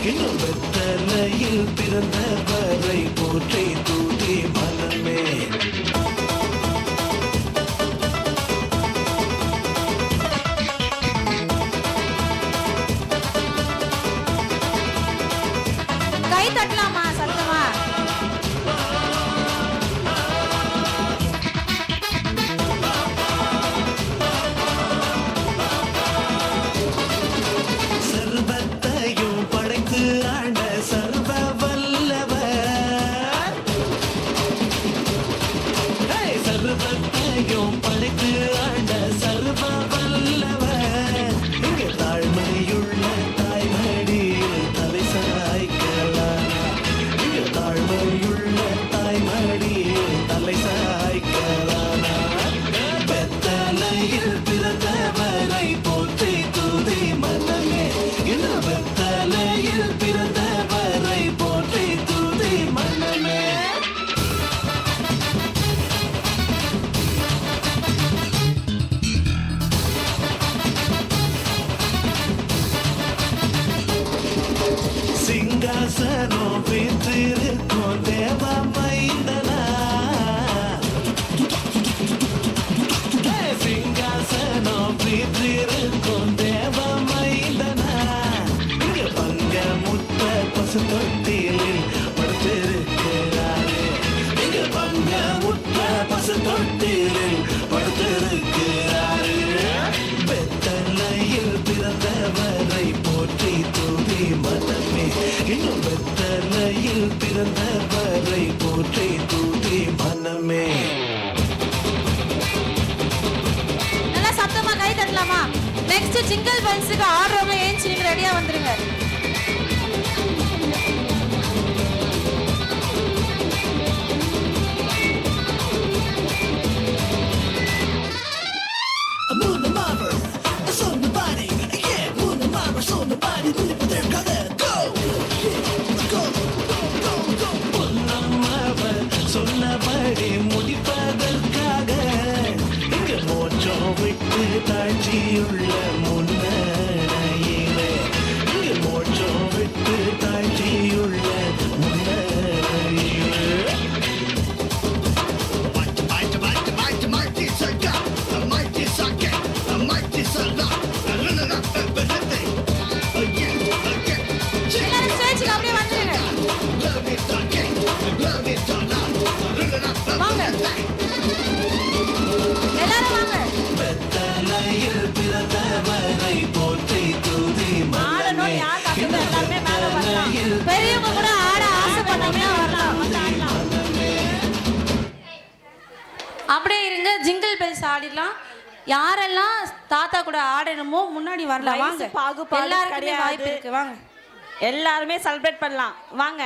இன்னும் வெத்தலையில் பிறந்தவரை போற்றி தூதி மனமே. கை தட்டலாமா சத்தமா? சர்வத்தையும் படைத்து ஆண்ட சர்வ வல்லவர், சர்வத்தையும் படைத்து ஆண்ட சர்வ வல்லவர், இங்கு தாழ்மையுள்ள தாய்மடியில் தலை சாய்க்கலாம். இங்கு தாழ்மையுள்ள தாய்மடியில் தலை சாய்க்கலாம். வெத்தலையில் பிறந்தவரை போற்றி தூதி மனமே. இன்னும் வெத்தலையில் பிறந்தவரை போற்றி தூதி மனமே. சிங்காசனம் வீற்றிருக்கும் தேவ மைந்தனா, சிங்காசனம் வீற்றிருக்கும் தேவ மைந்தனா, இங்கு பங்க முத்த பசு தொட்டிலில் படுத்திருக்கிறாரே. இங்கு பங்க முத்த பசு தொட்டிலில் படுத்திருக்கிறாரே. வெத்தலையில் பிறந்தவரை போற்றி தூதி மனமே. இன்னும் வெத்தலையில் பிறந்தவரை போற்றி தூதி மனமே. நல்லா சத்தமா கை தட்டலாமா? நெக்ஸ்ட் ஜிங்கிள் பெல்ஸுக்கு ஆடுறவங்க ஏஞ்சி நீங்க ரெடியா வந்துருங்க. Move the marble, it's on the body. Yeah, move the marble, it's on the body. Do it there, go there, go. Go, go, go, go. பொன்னம்மவர் சொன்னபடி முடிப்பதற்காக இங்கு மோட்சம் விட்டு தாழ்ச்சியுள்ள முன்னரையிலே. இங்கு மோட்சம் விட்டு தாழ்ச்சியுள்ள முன்னரையிலே. எல்லாரும் ஸ்டேஜ்க்கு அப்படியே வந்துருங்க. வாங்க எல்லாரும் வாங்க. வெத்தலையில் பிறந்தவரை போற்றி தூதி ஆடணும் மனமே. யார் கத்துக்கிட்டு எல்லாருமே மேல வரலாம். பெரியவங்க கூட ஆட ஆசைப்பட்டவங்க வரலாம். வந்து ஆடலாம். அப்படியே இருங்க, ஜிங்கிள் பெல்ஸ் ஆடிடலாம். யாரெல்லாம் தாத்தா கூட ஆடணுமோ முன்னாடி வரலாம். வாங்க, பாகுபாடு எல்லாருக்குமே கிடையாது. வாய்ப்பு இருக்கு. வாங்க, எல்லாருமே செலிப்ரேட் பண்ணலாம் வாங்க.